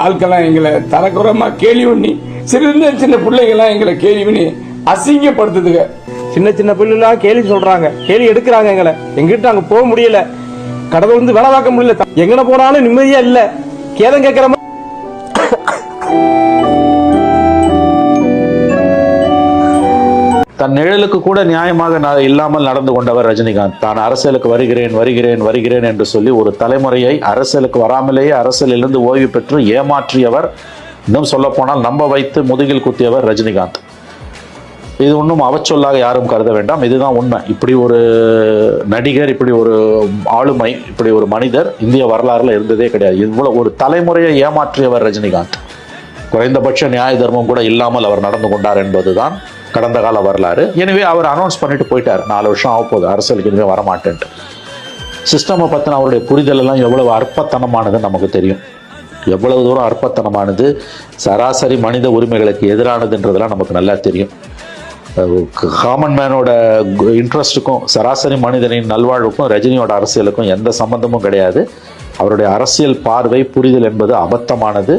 ஆட்கள்லாம் எங்களை தரக்குறமா கேள்வி பண்ணி சின்ன சின்ன பிள்ளைங்கெல்லாம் எங்களை கேள்வி பண்ணி அசிங்கப்படுத்துதுங்க. சின்ன சின்ன பிள்ளைலாம் கேள்வி சொல்றாங்க, கேள்வி எடுக்கிறாங்க. எங்கிட்ட அங்க போக முடியல, கடவுள் வந்து வேலை பார்க்க முடியல, எங்கன போனாலும் நிம்மதியா இல்ல, கேதம் கேட்கிற மாதிரி. தன் நிழலுக்கு கூட நியாயமாக இல்லாமல் நடந்து கொண்டவர் ரஜினிகாந்த். தான் அரசியலுக்கு வருகிறேன் வருகிறேன் வருகிறேன் என்று சொல்லி ஒரு தலைமுறையை அரசியலுக்கு வராமலேயே அரசியலிலிருந்து ஓய்வு பெற்று ஏமாற்றியவர். இன்னும் சொல்ல போனால் நம்ப வைத்து முதுகில் குத்தியவர் ரஜினிகாந்த். இது ஒன்றும் அவச்சொல்லாக யாரும் கருத வேண்டாம், இதுதான் உண்மை. இப்படி ஒரு நடிகர், இப்படி ஒரு ஆளுமை, இப்படி ஒரு மனிதர் இந்திய வரலாறுல இருந்ததே கிடையாது. இவ்வளவு ஒரு தலைமுறையை ஏமாற்றியவர் ரஜினிகாந்த். குறைந்தபட்ச நியாய தர்மம் கூட இல்லாமல் அவர் நடந்து கொண்டார் என்பதுதான் கடந்த கால வரலாறு. எனவே அவர் அனௌன்ஸ் பண்ணிட்டு போயிட்டார், 4 வருஷம் ஆக போகுது, அரசியலுக்கு இனிமேல் வரமாட்டேன்ட்டு. சிஸ்டமை பற்றின அவருடைய புரிதல் எல்லாம் எவ்வளவு அற்பத்தனமானதுன்னு நமக்கு தெரியும். எவ்வளவு தூரம் அற்பத்தனமானது, சராசரி மனித உரிமைகளுக்கு எதிரானதுன்றதெல்லாம் நமக்கு நல்லா தெரியும். காமன் மேனோட இன்ட்ரெஸ்ட்டுக்கும் சராசரி மனிதனின் நல்வாழ்வுக்கும் ரஜினியோட அரசியலுக்கும் எந்த சம்பந்தமும் கிடையாது. அவருடைய அரசியல் பார்வை, புரிதல் என்பது அபத்தமானது.